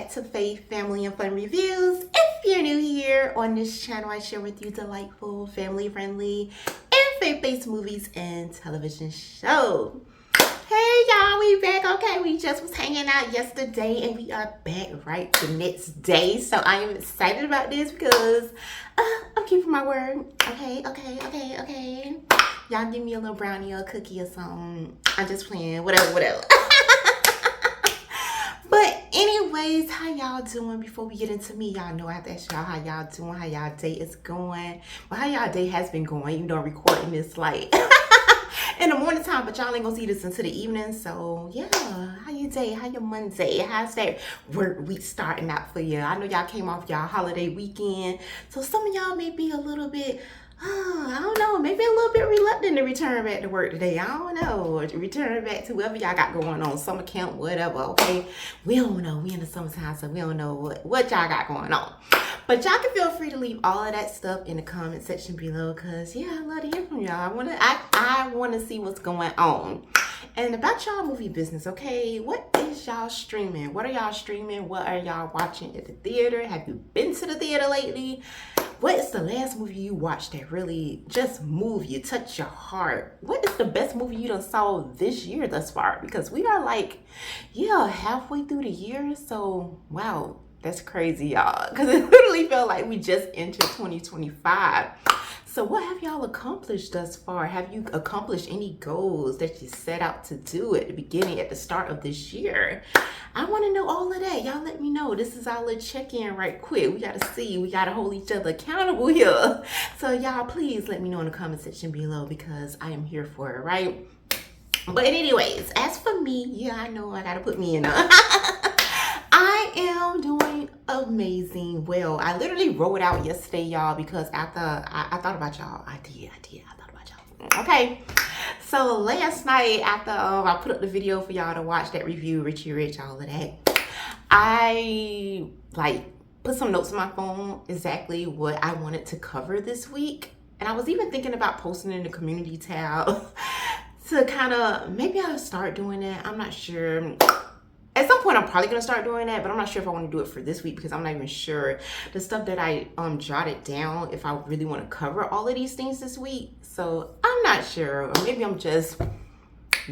back to Faith, Family, and Fun Reviews. If you're new here, on this channel I share with you delightful, family-friendly, and faith-based movies and television shows. Hey y'all, we back. Okay, we just was hanging out yesterday and we are back right the next day. So I am excited about this because I'm keeping my word. Okay. Y'all give me a little brownie or a cookie or something. I'm just playing, whatever. But anyways, how y'all doing? Before we get into me, y'all know I have to ask y'all how y'all doing, how y'all day is going. Well, how y'all day has been going, even though I'm recording this like in the morning time, but y'all ain't gonna see this until the evening. So yeah, how your day, how your Monday, how's that work week starting out for you? I know y'all came off y'all holiday weekend, so some of y'all may be a little bit, I don't know, maybe a little bit reluctant to return back to work today. I don't know, or to return back to whatever y'all got going on, summer camp, whatever, okay? We don't know, we in the summertime, so we don't know what y'all got going on. But y'all can feel free to leave all of that stuff in the comment section below, because yeah, I love to hear from y'all. I wanna see what's going on. And about y'all movie business, okay? What is y'all streaming? What are y'all streaming? What are y'all watching at the theater? Have you been to the theater lately? What is the last movie you watched that really just moved you, touched your heart? What is the best movie you done saw this year thus far? Because we are like, yeah, halfway through the year. So, wow, that's crazy, y'all. Because it literally felt like we just entered 2025. So what have y'all accomplished thus far? Have you accomplished any goals that you set out to do at the beginning, at the start of this year? I want to know all of that. Y'all let me know. This is our little check-in right quick. We got to see. We got to hold each other accountable here. So y'all, please let me know in the comment section below because I am here for it, right? But anyways, as for me, yeah, I know I got to put me in I am doing amazing. Well, I literally wrote out yesterday, y'all, because after I thought about y'all. I thought about y'all. Okay. So last night after I put up the video for y'all to watch that review, Richie Rich, all of that, I put some notes on my phone exactly what I wanted to cover this week. And I was even thinking about posting in the community tab to kind of, maybe I'll start doing that. I'm not sure. At some point, I'm probably going to start doing that, but I'm not sure if I want to do it for this week because I'm not even sure the stuff that I jotted down, if I really want to cover all of these things this week. So I'm not sure. Or maybe I'm just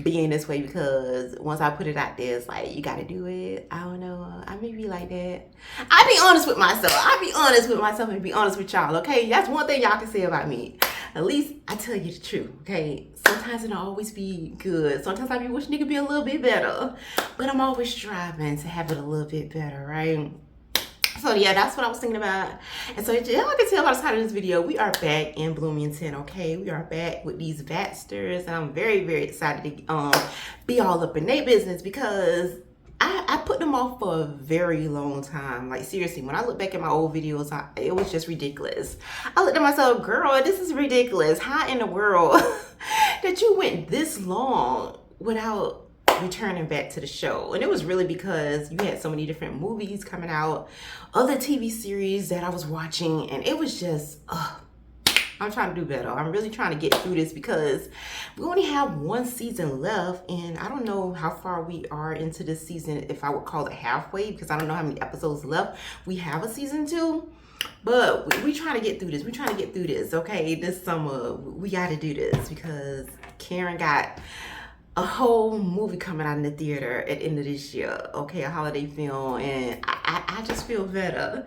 being this way because once I put it out there, it's like, you got to do it. I don't know. I may be like that. I be honest with myself. I be honest with myself and be honest with y'all, okay? That's one thing y'all can say about me. At least I tell you the truth, okay? Sometimes it don't always be good. Sometimes I be wishing it could be a little bit better. But I'm always striving to have it a little bit better, right? So yeah, that's what I was thinking about. And so y'all can tell by the title of this video, we are back in Bloomington, okay? We are back with these Baxters. And I'm very, very excited to be all up in their business because I put them off for a very long time. Like seriously, when I look back at my old videos, it was just ridiculous. I looked at myself, girl, this is ridiculous. How in the world that you went this long without returning back to the show? And it was really because you had so many different movies coming out, other TV series that I was watching, and it was just, I'm trying to do better. I'm really trying to get through this because we only have one season left, and I don't know how far we are into this season, if I would call it halfway, because I don't know how many episodes left. We have a season 2, but we trying to get through this. We trying to get through this, okay? This summer, we got to do this because Karen got a whole movie coming out in the theater at the end of this year, okay, a holiday film, and I just feel better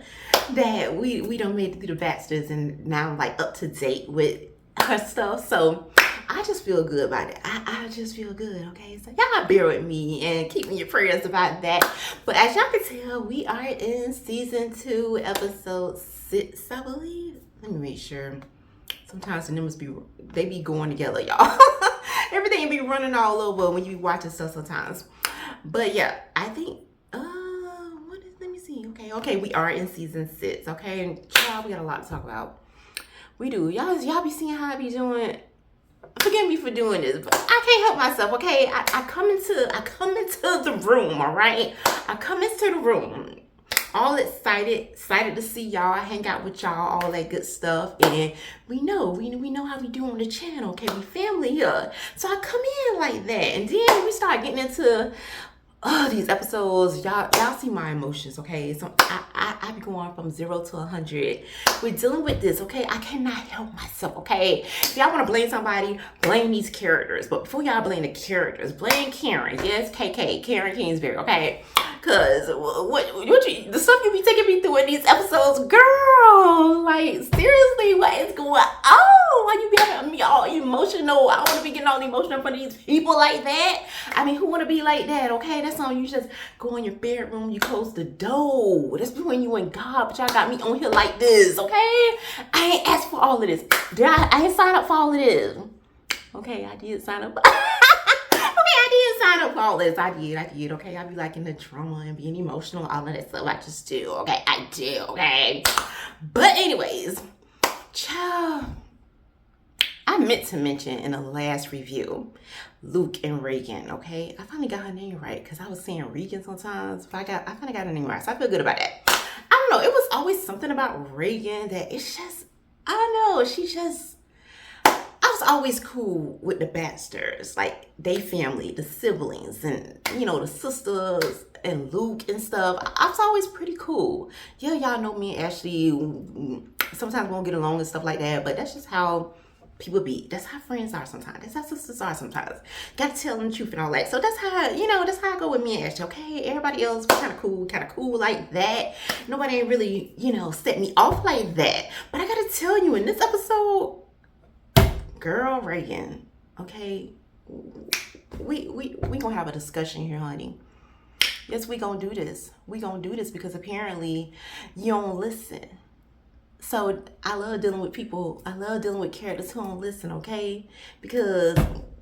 that we done made it through the Baxters, and now I'm like up to date with her stuff, so I just feel good about it. I just feel good, okay? So y'all bear with me and keep me in your prayers about that. But as y'all can tell, we are in season 2, episode 6, I believe. Let me make sure. Sometimes the numbers they be going together, y'all. Everything be running all over when you be watching stuff sometimes. But yeah, I think, let me see. Okay, we are in season 6, okay? And y'all, we got a lot to talk about. We do. Y'all be seeing how I be doing. Forgive me for doing this, but I can't help myself, okay? I come into the room, all right? I come into the room all excited to see y'all, hang out with y'all, all that good stuff. And we know how we do on the channel, okay? We family here. So I come in like that, and then we start getting into these episodes, y'all see my emotions, okay? So I be going from 0 to 100. We're dealing with this, okay? I cannot help myself, okay? If y'all want to blame somebody, blame these characters. But before y'all blame the characters, blame Karen. Yes, Karen Kingsbury, okay? Cause the stuff you be taking me through in these episodes, girl, like seriously, what is going on? Why you be having me all emotional? I don't want to be getting all emotional in front of these people like that. I mean, who want to be like that? Okay, that's on you. Just go in your bedroom, you close the door. That's between you and God. But y'all got me on here like this, okay? I ain't asked for all of this. I ain't signed up for all of this. Okay, I did sign up. Sign up for all this. I did, okay? I be liking the drama and being emotional, all of that stuff. I just do, okay? I do, okay? But anyways, child, I meant to mention in the last review, Luke and Reagan, okay? I finally got her name right because I was saying Reagan sometimes, but I finally got her name right, so I feel good about that. I don't know, it was always something about Reagan that it's just, I don't know, I was always cool with the Baxters, like they family, the siblings, and the sisters and Luke and stuff. I was always pretty cool. Yeah, y'all know me and Ashley sometimes won't get along and stuff like that, but that's just how people be. That's how friends are sometimes. That's how sisters are sometimes. Gotta tell them the truth and all that. So that's how, that's how I go with me and Ashley, okay? Everybody else was kind of cool like that. Nobody ain't really, set me off like that. But I gotta tell you, in this episode, girl, Reagan, okay, we gonna have a discussion here, honey. Yes, we gonna do this. We gonna do this because apparently you don't listen. So I love dealing with people. I love dealing with characters who don't listen, okay? Because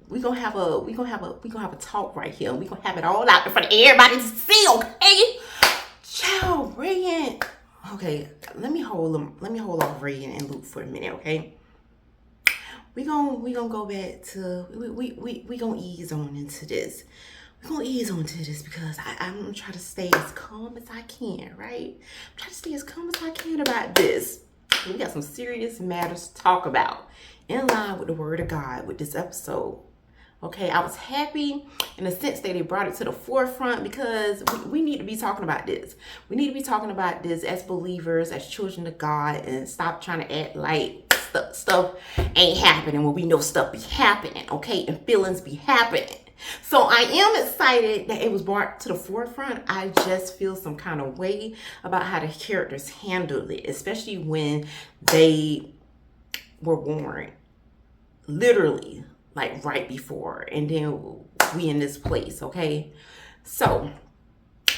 we gonna have a talk right here. We gonna have it all out in front of everybody to see, okay? Child, Reagan. Okay, let me hold off Reagan and Luke for a minute, okay? We gonna go back to we gonna ease on into this. We're gonna ease on to this because I'm gonna try to stay as calm as I can, right? I'm trying to stay as calm as I can about this. We got some serious matters to talk about in line with the word of God with this episode. Okay, I was happy in the sense that they brought it to the forefront because we need to be talking about this. We need to be talking about this as believers, as children of God, and stop trying to act like stuff ain't happening when we know stuff be happening, okay? And feelings be happening. So I am excited that it was brought to the forefront. I just feel some kind of way about how the characters handled it, especially when they were warned, literally, like right before, and then we in this place, okay? So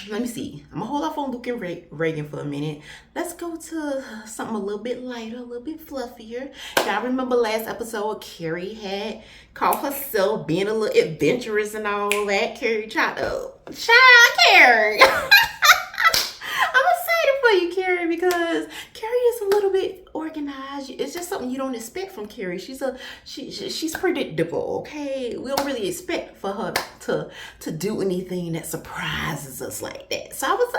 let me see. I'm gonna hold off on Luke and Reagan for a minute. Let's go to something a little bit lighter, a little bit fluffier. Y'all remember last episode, Carrie had called herself being a little adventurous and all that. Carrie tried to, Carrie. I'm excited for you, Carrie, because Carrie is a little bit organized. It's just something you don't expect from Carrie. She's predictable, okay? We don't really expect for her to do anything that surprises us like that. So I was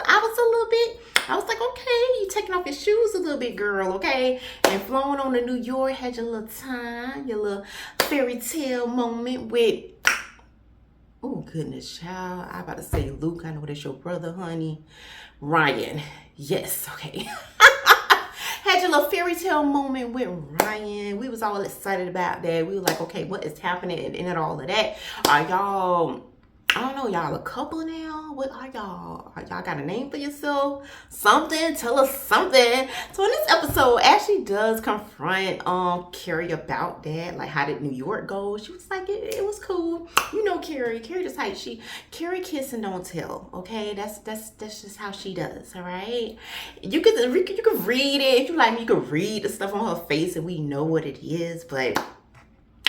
like, okay, you taking off your shoes a little bit, girl, okay? And flown on to New York, had your little time, your little fairy tale moment with, oh goodness, child. I about to say Luke. I know that's your brother, honey. Ryan. Yes, okay. Had your little fairy tale moment with Ryan. We was all excited about that. We were like, okay, what is happening and all of that? Are y'all, I don't know, y'all a couple now? What are y'all? Y'all got a name for yourself? Something? Tell us something. So in this episode, Ashley does confront Carrie about that. Like, how did New York go? She was like, it was cool. You know Carrie the type. Carrie kiss and don't tell. Okay, that's just how she does. All right. You could read it if you like me. You could read the stuff on her face, and we know what it is. But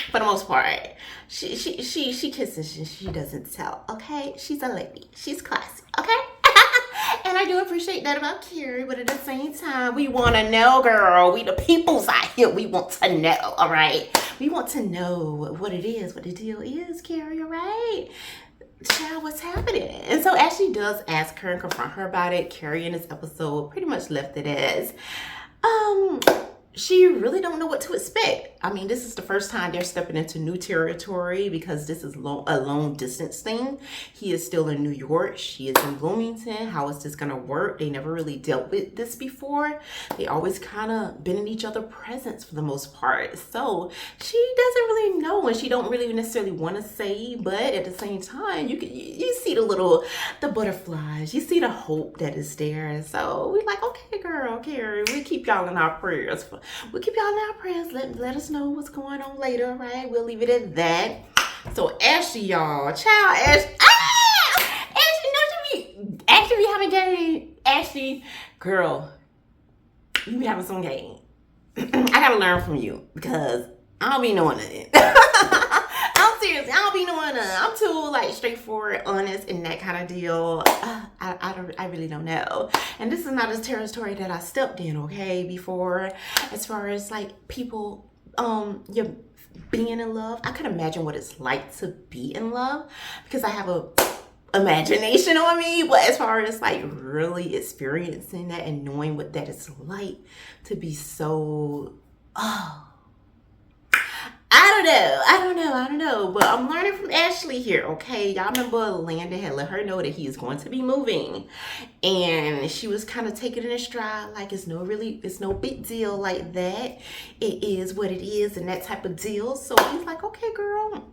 for the most part, she kisses and she doesn't tell. Okay, she's a lady. She's classy. Okay. And I do appreciate that about Carrie, but at the same time, we want to know, girl. We the peoples out here. We want to know, all right? We want to know what it is, what the deal is, Carrie, all right? Child, what's happening? And so Ashley does ask her and confront her about it. Carrie in this episode pretty much left it as, she really don't know what to expect. I mean, this is the first time they're stepping into new territory because this is a long distance thing. He is still in New York. She is in Bloomington. How is this going to work? They never really dealt with this before. They always kind of been in each other's presence for the most part. So she doesn't really know, and she don't really necessarily want to say, but at the same time, you see the butterflies. You see the hope that is there. And so we're like, okay, girl, Carrie, we keep y'all in our prayers. We'll keep y'all in our prayers. Let us know what's going on later, all right? We'll leave it at that. So Ashley, y'all, child, Ashley, Ashley be having game. Ashley, girl, you be having some game. I gotta learn from you because I don't be knowing it. I'm serious. I don't be knowing it. I'm too like straightforward, honest, and that kind of deal. I really don't know. And this is not a territory that I stepped in, okay, before. As far as like people, you're being in love. I can imagine what it's like to be in love because I have a imagination on me. But as far as like really experiencing that and knowing what that is like to be so, I don't know, but I'm learning from Ashley here, okay? Y'all remember Landon had let her know that he is going to be moving, and she was kind of taking it in stride, like it's no big deal like that. It is what it is, and that type of deal. So he's like, okay, girl,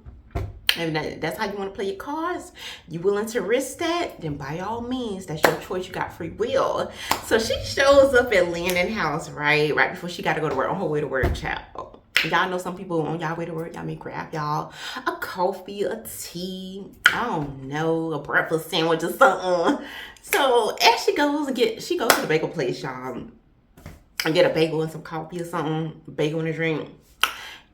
and that's how you want to play your cards. You willing to risk that? Then by all means, that's your choice. You got free will. So she shows up at Landon house, right before she got to go to work, on her way to work, child. Y'all know some people on y'all way to work, y'all may grab y'all a coffee, a tea, I don't know, a breakfast sandwich or something. So as she goes to the bagel place, y'all, and get a bagel and some coffee or something, bagel and a drink.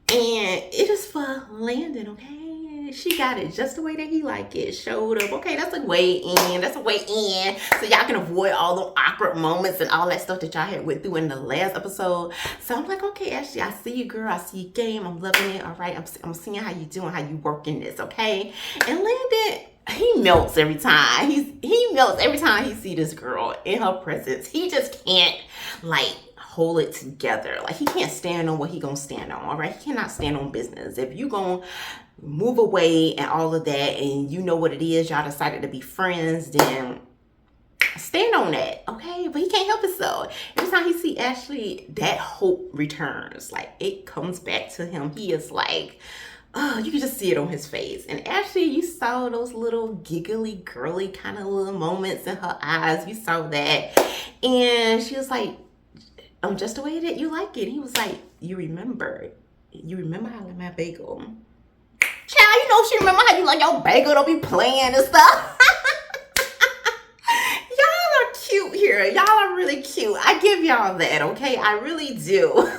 And it is for Landon, okay? She got it just the way that he like it. Showed up. Okay, that's a way in. That's a way in. So y'all can avoid all the awkward moments and all that stuff that y'all had went through in the last episode. So I'm like, okay, Ashley, I see you, girl. I see you game. I'm loving it. All right, I'm seeing how you doing, how you working this, okay? And Landon, he melts every time. He melts every time he see this girl in her presence. He just can't like hold it together. Like he can't stand on what he gonna stand on. All right, he cannot stand on business. If you gonna move away and all of that, and you know what it is, y'all decided to be friends, then stand on that, okay? But he can't help himself. Every time he see Ashley, that hope returns. Like it comes back to him. He is like, oh, you can just see it on his face. And Ashley, you saw those little giggly, girly kind of little moments in her eyes. You saw that. And she was like, just the way that you like it. He was like, you remember how I like my bagel. Child, you know she remember how you like your bagel, don't be playing and stuff. Y'all are cute here. Y'all are really cute. I give y'all that, okay? I really do.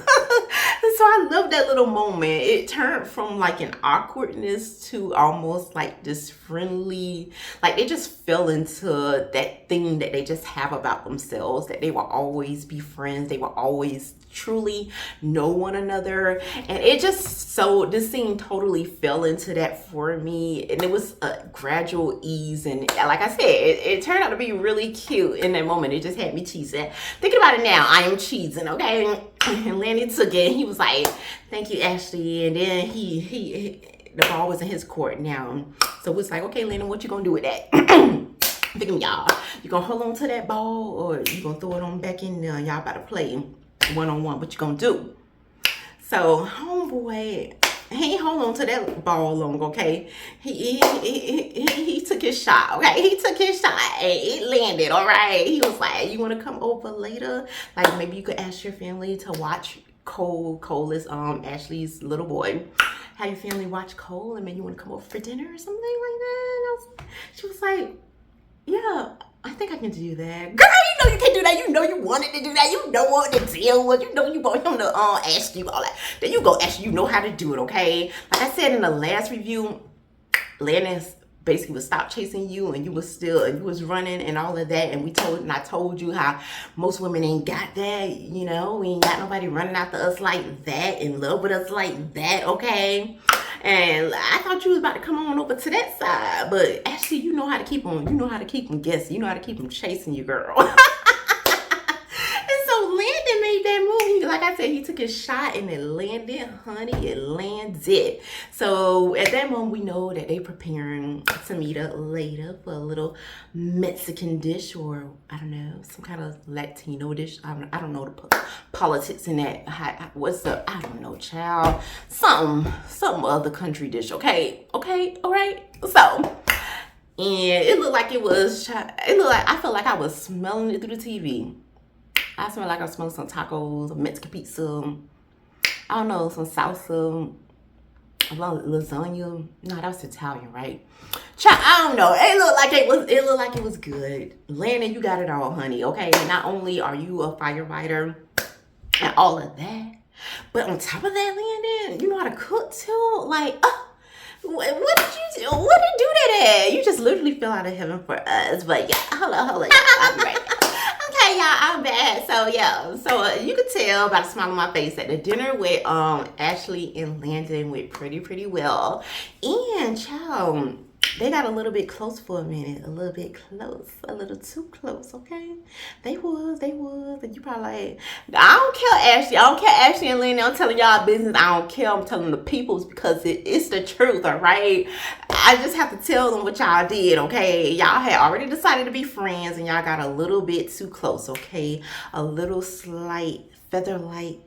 So I love that little moment. It turned from like an awkwardness to almost like this friendly, like they just fell into that thing that they just have about themselves, that they will always be friends. They will always truly know one another. And it just, so this scene totally fell into that for me. And it was a gradual ease. And like I said, it turned out to be really cute in that moment. It just had me cheesing. Thinking about it now, I am cheesing, okay? And Landon took it. He was like, thank you, Ashley. And then the ball was in his court now. So it's like, okay, Landon, what you gonna do with that? Thinking, y'all, you gonna hold on to that ball or you gonna throw it on back in there? Y'all about to play one-on-one. What you gonna do? So homeboy, he ain't hold on to that ball long, okay? He took his shot, okay? He took his shot and it landed, all right? He was like, you want to come over later? Like maybe you could ask your family to watch Cole. Cole is Ashley's little boy. Have your family watch Cole and maybe you want to come over for dinner or something like that? She was like, yeah, I think I can do that. Girl, you know you can't do that. You know you wanted to do that. You know what the deal was. You know you want him to ask you all that. Then you go ask you know how to do it, okay? Like I said in the last review, Landon basically was stop chasing you and you was running and all of that. And I told you how most women ain't got that, you know? We ain't got nobody running after us like that, in love with us like that, okay? And I thought you was about to come on over to that side, but actually you know how to keep them guessing. You know how to keep them chasing you, girl. And so Landon made that movie. Like I said, he took his shot and it landed, honey. It landed. So at that moment, we know that they preparing to meet up later for a little Mexican dish, or I don't know, some kind of Latino dish. I don't know the politics in that. What's the, I don't know, child. Some other country dish. Okay, all right. So. And it looked like I felt like I was smelling it through the TV. I smelled like I was smelling some tacos, Mexican pizza, I don't know, some salsa, lasagna. No, that was Italian, right? I don't know. It looked like it was good. Landon, you got it all, honey, okay? Not only are you a firefighter and all of that, but on top of that, Landon, you know how to cook too? Like, what did you do? What did you do that at? You just literally fell out of heaven for us. But yeah, hold on. I'll be right back. Okay, y'all, I'm back. So yeah, you could tell by the smile on my face that the dinner with Ashley and Landon went pretty well. And child, they got a little bit close for a minute. A little bit close. A little too close, okay? They was. And you probably like, I don't care, Ashley and Landon. I'm telling y'all business. I don't care. I'm telling the peoples because it's the truth, all right? I just have to tell them what y'all did, okay? Y'all had already decided to be friends and y'all got a little bit too close, okay? A little slight feather-light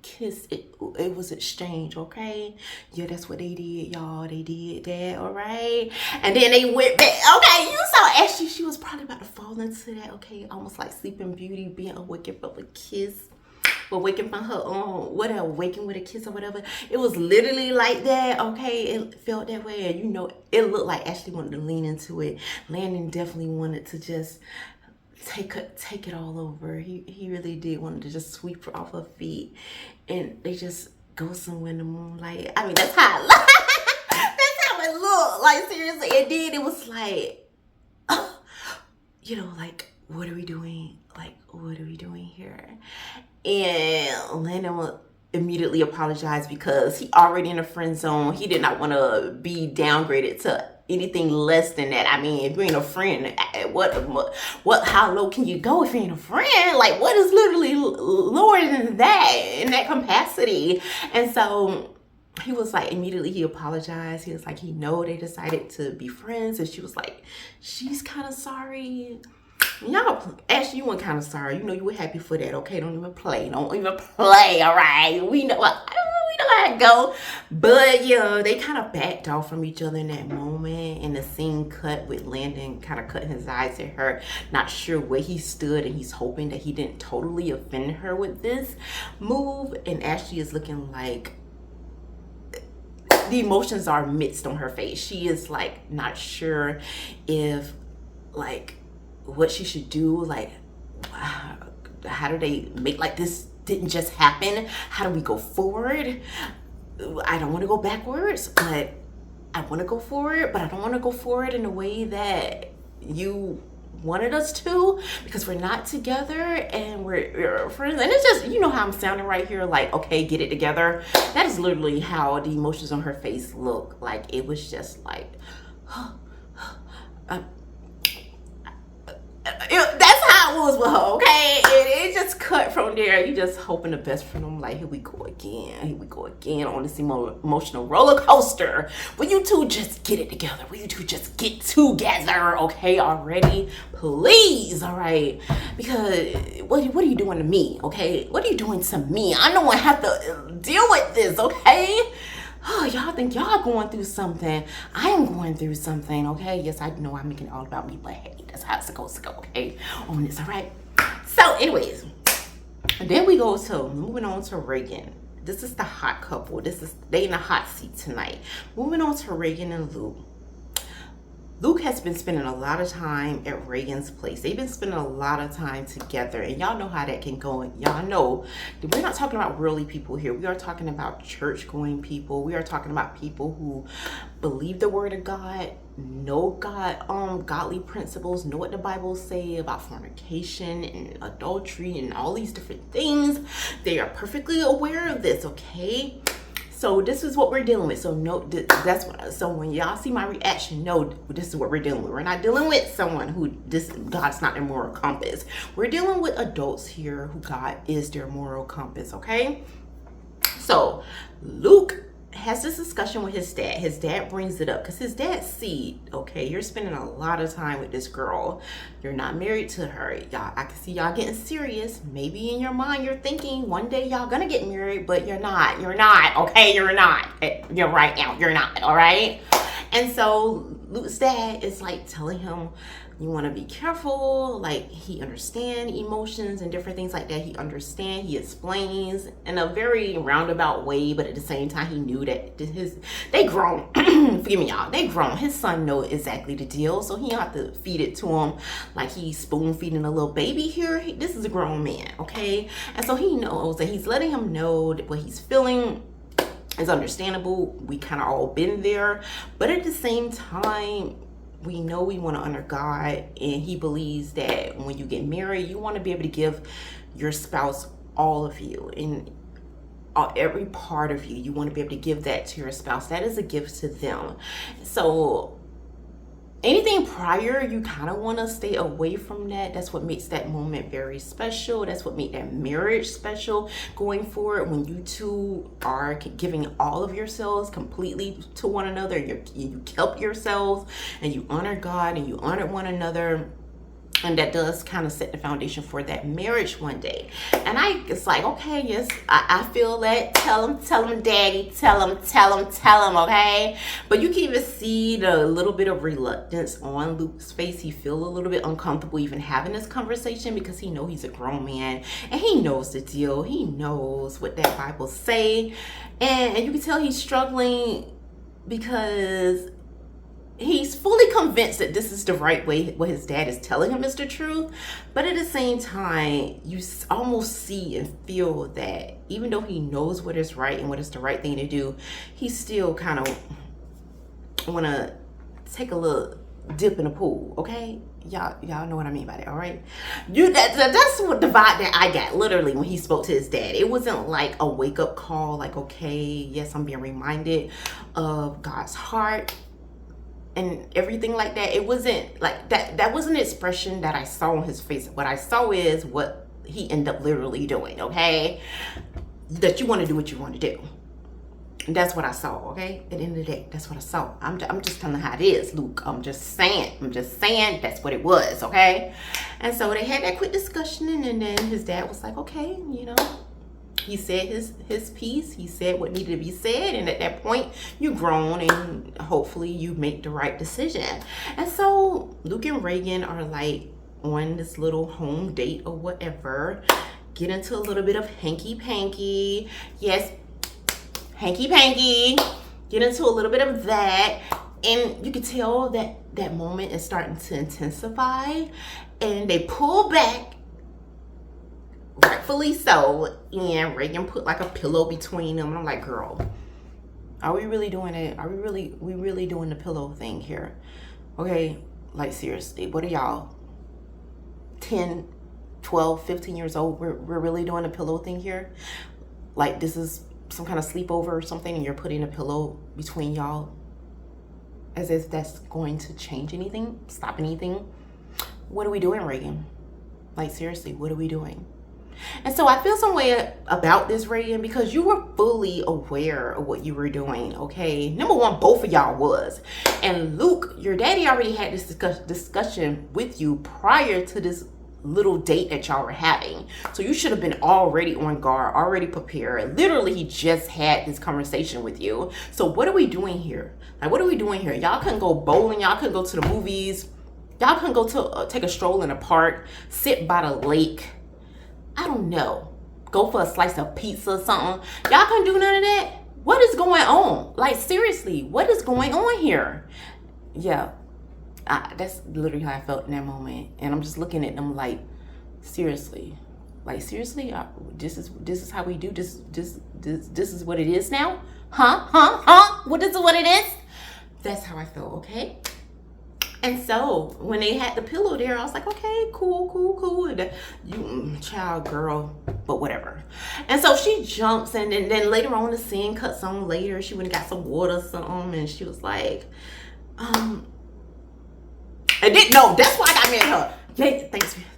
kiss. It was exchange, okay? Yeah, that's what they did, y'all. They did that, all right? And then they went back. Okay, you saw Ashley. She was probably about to fall into that, okay? Almost like Sleeping Beauty, being awakened from a kiss. Awakened from her own, whatever, waking with a kiss or whatever. It was literally like that, okay? It felt that way. And you know, it looked like Ashley wanted to lean into it. Landon definitely wanted to just take it all over. He really did want to just sweep her off her feet. And they just go somewhere in the moonlight. I mean, that's how it looked. That's how it looked. Like, seriously. And then it was like, you know, like, what are we doing? Like, what are we doing here? And Landon immediately apologized because he already in a friend zone. He did not want to be downgraded to anything less than that. I mean, if you ain't a friend, how low can you go if you ain't a friend? Like, what is literally lower than that in that capacity? And so he was like, immediately he apologized. He was like, they decided to be friends. And she was like, she's kind of sorry. Y'all, Ashley, you weren't kind of sorry. You know, you were happy for that, okay? Don't even play, all right? We know how it go. But yeah, they kind of backed off from each other in that moment. And the scene cut with Landon kind of cutting his eyes at her, not sure where he stood, and he's hoping that he didn't totally offend her with this move. And Ashley is looking like the emotions are mixed on her face. She is like not sure if like what she should do, like how do they make like this didn't just happen? How do we go forward? I don't want to go backwards, but I want to go forward, but I don't want to go forward in a way that you wanted us to, because we're not together and we're friends. And it's just, you know how I'm sounding right here, like, okay, get it together. That is literally how the emotions on her face look. Like, it was just like, that's how it was with her, okay? And it just cut from there. You just hoping the best for them. Like, here we go again on this emotional roller coaster. Will you two just get it together? Will you two just get together, okay, already? Please, all right? Because what are you doing to me, okay? What are you doing to me? I don't want to have to deal with this, okay? Oh, y'all think y'all going through something. I am going through something, okay? Yes, I know I'm making it all about me, but hey, that's how it's supposed to go, okay? On this, all right? So, anyways, then we go to, moving on to Reagan. This is the hot couple. They in the hot seat tonight. Moving on to Reagan and Luke. Luke has been spending a lot of time at Reagan's place. They've been spending a lot of time together, and y'all know how that can go. And y'all know that we're not talking about worldly people here. We are talking about church-going people. We are talking about people who believe the word of God, know God, godly principles, know what the Bible say about fornication and adultery and all these different things. They are perfectly aware of this, okay? So this is what we're dealing with. So no, that's what. So when y'all see my reaction, no, this is what we're dealing with. We're not dealing with someone who God's not their moral compass. We're dealing with adults here who God is their moral compass. Okay. So Luke has this discussion with his dad. His dad brings it up because his dad see, okay, you're spending a lot of time with this girl. You're not married to her. Y'all, I can see y'all getting serious. Maybe in your mind you're thinking one day y'all gonna get married, but you're not. You're not, okay? You're not. You're right now. You're not, all right? And so Luke's dad is like telling him, you want to be careful. Like, he understands emotions and different things like that. He understands, he explains in a very roundabout way, but at the same time, he knew that they grown. Forgive me, y'all. They grown. His son know exactly the deal, so he don't have to feed it to him like he's spoon feeding a little baby here. This is a grown man, okay? And so he knows that he's letting him know that what he's feeling is understandable. We kind of all been there, but at the same time, we know we want to honor God, and he believes that when you get married, you want to be able to give your spouse all of you and every part of you. You want to be able to give that to your spouse. That is a gift to them. So anything prior, you kind of want to stay away from that. That's what makes that moment very special. That's what makes that marriage special going forward, when you two are giving all of yourselves completely to one another, and you help yourselves, and you honor God, and you honor one another. And that does kind of set the foundation for that marriage one day. And it's like, okay, yes, I feel that. Tell him, daddy, tell him, okay? But you can even see the little bit of reluctance on Luke's face. He feels a little bit uncomfortable even having this conversation, because he knows he's a grown man, and he knows the deal. He knows what that Bible say. And you can tell he's struggling because he's fully convinced that this is the right way, what his dad is telling him is the truth. But at the same time, you almost see and feel that even though he knows what is right and what is the right thing to do, he still kind of want to take a little dip in the pool, okay? Y'all know what I mean by that, all right? That's what the vibe that I got, literally, when he spoke to his dad. It wasn't like a wake-up call, like, okay, yes, I'm being reminded of God's heart and everything like that. It wasn't like that. That wasn't an expression that I saw on his face. What I saw is what he ended up literally doing, okay? That you want to do what you want to do. And that's what I saw, okay? At the end of the day, that's what I saw. I'm just telling how it is, Luke. I'm just saying that's what it was, okay? And so they had that quick discussion, and then his dad was like, okay, you know, he said his piece. He said what needed to be said. And at that point, you grown, and hopefully you make the right decision. And so Luke and Reagan are like on this little home date or whatever. Get into a little bit of hanky-panky. Yes, hanky-panky. Get into a little bit of that. And you can tell that that moment is starting to intensify. And they pull back. Rightfully so. And Reagan put like a pillow between them. And I'm like, girl, are we really doing it? Are we really doing the pillow thing here? Okay, like seriously, what are y'all? 10, 12, 15 years old? We're really doing a pillow thing here? Like this is some kind of sleepover or something, and you're putting a pillow between y'all as if that's going to change anything, stop anything? What are we doing, Reagan? Like seriously, what are we doing? And so I feel some way about this, Reagan, because you were fully aware of what you were doing, okay? Number one, both of y'all was. And Luke, your daddy already had this discussion with you prior to this little date that y'all were having. So you should have been already on guard, already prepared. Literally, he just had this conversation with you. So what are we doing here? Like, what are we doing here? Y'all couldn't go bowling. Y'all couldn't go to the movies. Y'all couldn't go to take a stroll in the park, sit by the lake. I don't know. Go for a slice of pizza or something. Y'all couldn't do none of that? What is going on? Like, seriously, what is going on here? Yeah, that's literally how I felt in that moment. And I'm just looking at them like, seriously? Like, seriously? This is how we do? This is what it is now? Huh? This is what it is? That's how I felt, okay? And so when they had the pillow there, I was like, okay, cool. And you, child, girl, but whatever. And so she jumps, and then later on the scene cuts on later. She went and got some water or something, and she was like, and then, no, that's why I got mad at her. Yeah,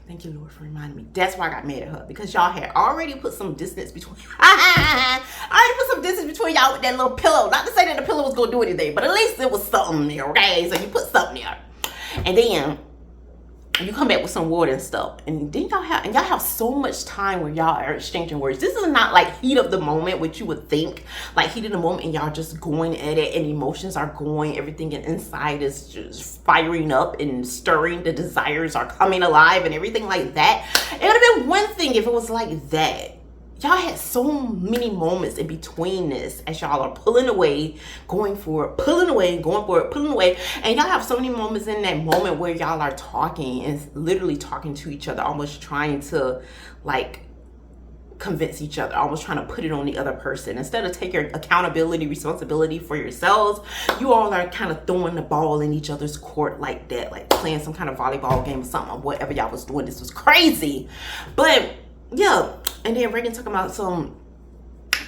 thank you, Lord, for reminding me. That's why I got mad at her, because y'all had already put some distance between. I already put some distance between y'all with that little pillow. Not to say that the pillow was gonna do anything, but at least it was something there, okay? So you put something there, and then you come back with some water and stuff, and then y'all have so much time where y'all are exchanging words. This is not like heat of the moment, which you would think like heat of the moment, and y'all just going at it, and emotions are going, everything inside is just firing up and stirring, the desires are coming alive and everything like that. It would have been one thing if it was like that. Y'all had so many moments in between this as y'all are pulling away, going for it, pulling away, going for it, pulling away. And y'all have so many moments in that moment where y'all are talking and literally talking to each other, almost trying to like convince each other, almost trying to put it on the other person. Instead of taking accountability, responsibility for yourselves, you all are kind of throwing the ball in each other's court like that, like playing some kind of volleyball game or something, or whatever y'all was doing. This was crazy. But yeah, and then Reagan talking about some,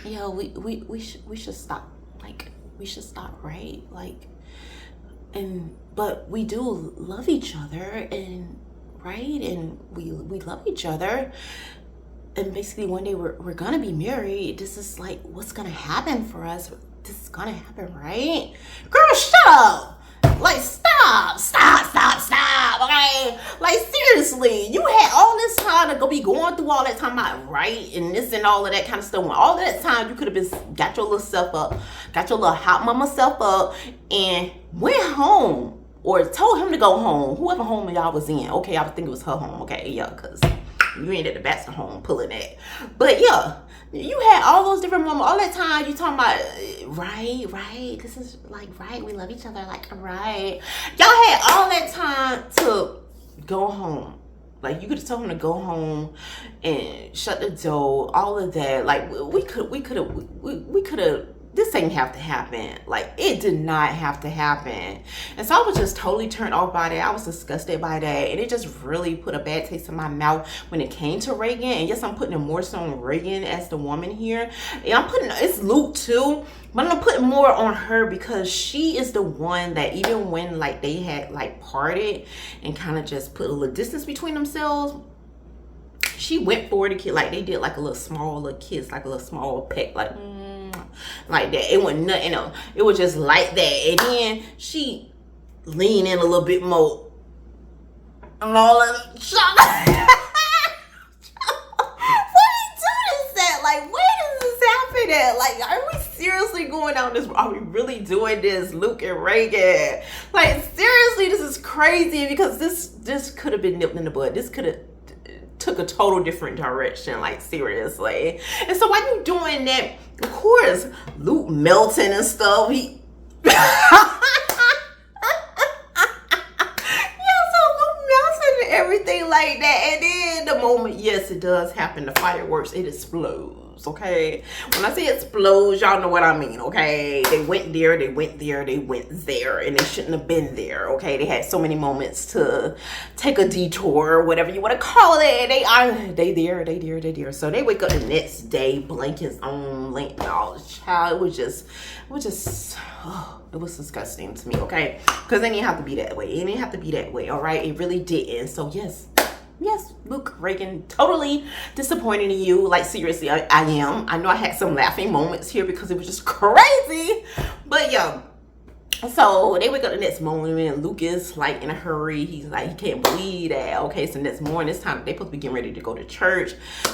yeah, we should stop, like we should stop, right? Like, but we do love each other, and right, and we love each other, and basically one day we're gonna be married. This is like what's gonna happen for us. This is gonna happen, right? Girl, shut up. Like, stop, okay? Like, seriously, you had all this time to be going through all that time about right and this and all of that kind of stuff. When all that time you could have been got your little self up, got your little hot mama self up, and went home, or told him to go home, whoever home y'all was in. Okay, I would think it was her home, okay, yeah, because you ain't at the Baxter home pulling that. But yeah, you had all those different moments, all that time you talking about, right, this is like, right, we love each other, like, right. Y'all had all that time to go home. Like, you could have told him to go home and shut the door, all of that. Like, we could have, this ain't have to happen. Like, it did not have to happen. And so I was just totally turned off by that. I was disgusted by that. And it just really put a bad taste in my mouth when it came to Reagan. And yes, I'm putting more so on Reagan as the woman here. And it's Luke too, but I'm putting more on her because she is the one that even when like they had like parted and kind of just put a little distance between themselves, she went for the kid. Like they did like a little small little kiss, like a little small peck, like that. It wasn't nothing else. It was just like that. And then she leaned in a little bit more. And all of what are you doing that? Like, where does this happen at? Like, are we seriously going down this? Are we really doing this, Luke and Reagan? Like, seriously, this is crazy because this could have been nipped in the bud. This could have took a total different direction, like seriously. And so while you doing that, of course, Luke melting and stuff, he everything like that. And then the moment, yes, it does happen, the fireworks, it explodes, okay? When I say explodes, y'all know what I mean, okay? They went there, and they shouldn't have been there, okay? They had so many moments to take a detour, whatever you want to call it. They there. So they wake up the next day, blankets on, child. It was just, it was disgusting to me, okay? Because it didn't have to be that way. All right? It really didn't. So yes, Luke, Reagan, totally disappointed in you. Like, seriously, I am. I know I had some laughing moments here because it was just crazy. But yeah. So they wake up the next morning and Luke is like in a hurry. He's like, he can't believe that. Okay, so next morning, this time they're supposed to be getting ready to go to church.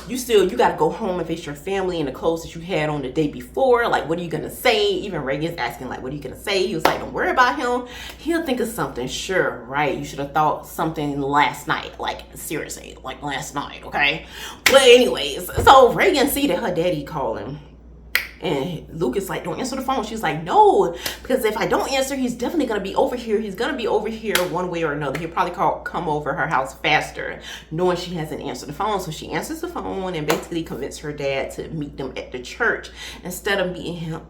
You got to go home and face your family in the clothes that you had on the day before. Like, what are you going to say? Even Reagan's asking, like, what are you going to say? He was like, don't worry about him. He'll think of something. Sure, right? You should have thought something last night. Like, seriously, like last night, okay? But anyways, so Reagan see that her daddy calling. And Luke is like, don't answer the phone. She's like, no, because if I don't answer, he's definitely going to be over here. He's going to be over here one way or another. He'll probably come over her house faster, knowing she hasn't answered the phone. So she answers the phone and basically convinced her dad to meet them at the church instead of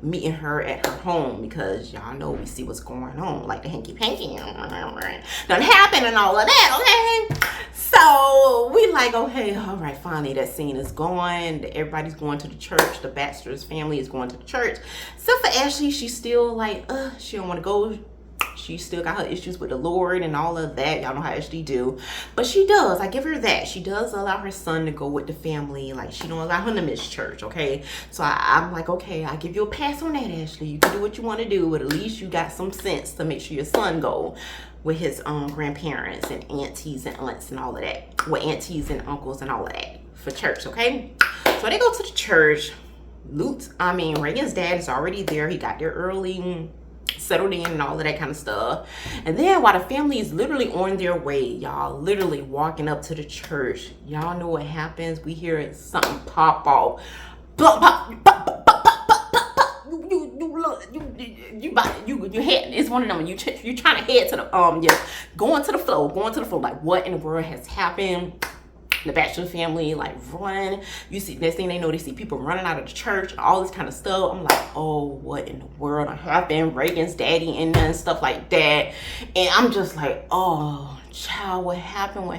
meeting her at her home, because y'all know we see what's going on, like the hanky-panky done happen and all of that, okay? So we like, okay, all right, finally that scene is going. Everybody's going to the church. The Baxters family is going to the church. Except for Ashley, she's still like, she don't want to go. She still got her issues with the Lord and all of that. Y'all know how Ashley do. But she does. I give her that. She does allow her son to go with the family. Like, she don't allow him to miss church, okay? So I'm like, okay, I give you a pass on that, Ashley. You can do what you want to do, but at least you got some sense to make sure your son go with his grandparents and aunties and aunts and all of that. With aunties and uncles and all of that for church, okay? So they go to the church. Reagan's dad is already there. He got there early, settled in and all of that kind of stuff. And then while the family is literally on their way, y'all, literally walking up to the church, y'all know what happens. We hear something pop off. Pop, pop, pop, pop, pop, pop, pop, pop. You head, it's one of them. You trying to head to the going to the flow. Like, what in the world has happened? The Baxter family like run. You see, next thing they know, they see people running out of the church, all this kind of stuff. I'm like, oh, what in the world happened? Reagan's daddy in there and stuff like that. And I'm just like, oh, child, what happened?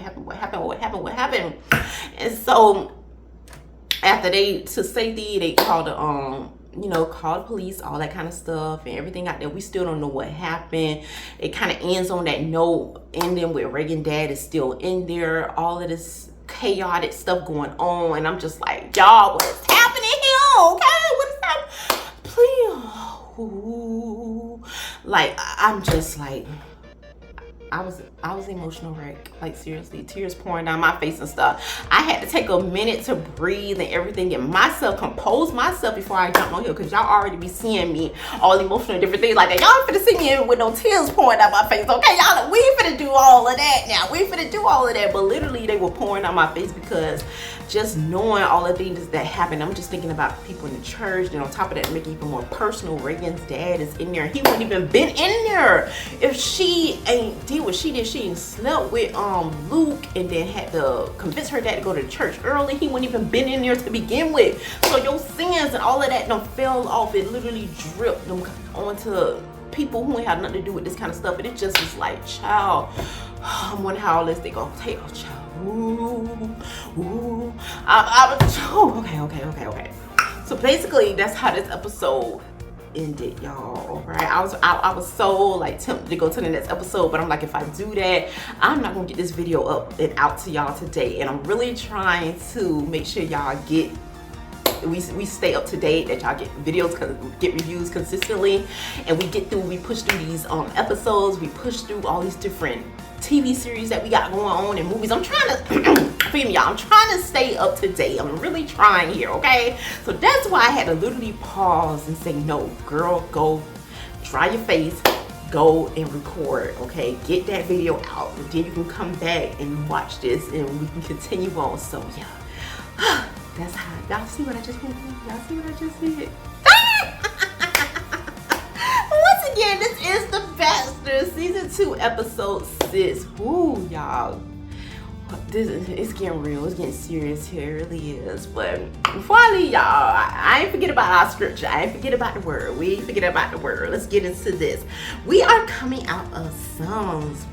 And so after to safety, they called the call the police, all that kind of stuff, and everything out there. We still don't know what happened. It kind of ends on that note, ending with Reagan dad is still in there. All of this chaotic stuff going on, and I'm just like, y'all, what's happening here? Okay, what is happening? Please, ooh. Like, I'm just like, I was emotional wreck. Like, seriously, tears pouring down my face and stuff. I had to take a minute to breathe and everything, and compose myself before I jump on here, because y'all already be seeing me all emotional and different things like that. Y'all finna see me with no tears pouring down my face, okay? Y'all, we finna do all of that now. We finna do all of that. But literally, they were pouring down my face, because just knowing all the things that happened, I'm just thinking about people in the church. And on top of that, to make it even more personal, Reagan's dad is in there. He wouldn't even been in there if she ain't did what she did. She ain't slept with Luke and then had to convince her dad to go to church early. He wouldn't even been in there to begin with. So your sins and all of that done fell off. It literally dripped them onto people who ain't had nothing to do with this kind of stuff. And it just was like, child, I wonder how all this they gonna take. Oh, child. Ooh. Okay. So basically, that's how this episode ended, y'all. Right? I was so like tempted to go to the next episode, but I'm like, if I do that, I'm not gonna get this video up and out to y'all today. And I'm really trying to make sure y'all we stay up to date, that y'all get videos, get reviews consistently, and we push through these episodes, we push through all these different TV series that we got going on and movies. I'm trying to forgive me, y'all, I'm trying to stay up to date. I'm really trying here, okay? So that's why I had to literally pause and say, no, girl, go dry your face, go and record, okay? Get that video out, and then you can come back and watch this and we can continue on. So yeah, that's how, y'all see what I just went through? Y'all see what I just did? Once again, this is the Baxters season 2 episode 6. Woo, y'all. It's getting real. It's getting serious here. It really is. But before I leave y'all, I ain't forget about our scripture. I ain't forget about the word. We ain't forget about the word. Let's get into this. We are coming out of Psalms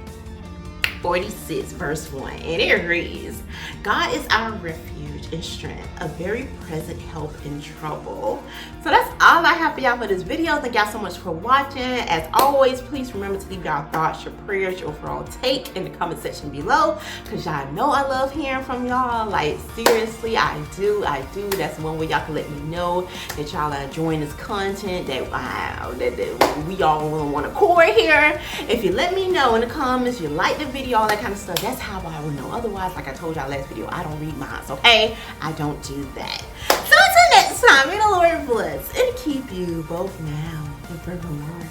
46 verse 1, and it reads, God is our refuge and strength, a very present help in trouble. So that's all I have for y'all for this video. Thank y'all so much for watching. As always, please remember to leave y'all thoughts, your prayers, your overall take in the comment section below, because y'all know I love hearing from y'all. Like, seriously, I do. That's one way y'all can let me know that y'all are enjoying this content, that we all want to core here. If you let me know in the comments you like the video, all that kind of stuff, that's how I will know. Otherwise, like I told y'all last video, I don't read minds, okay? I don't do that. So until next time, may the Lord bless and keep you both now and forevermore.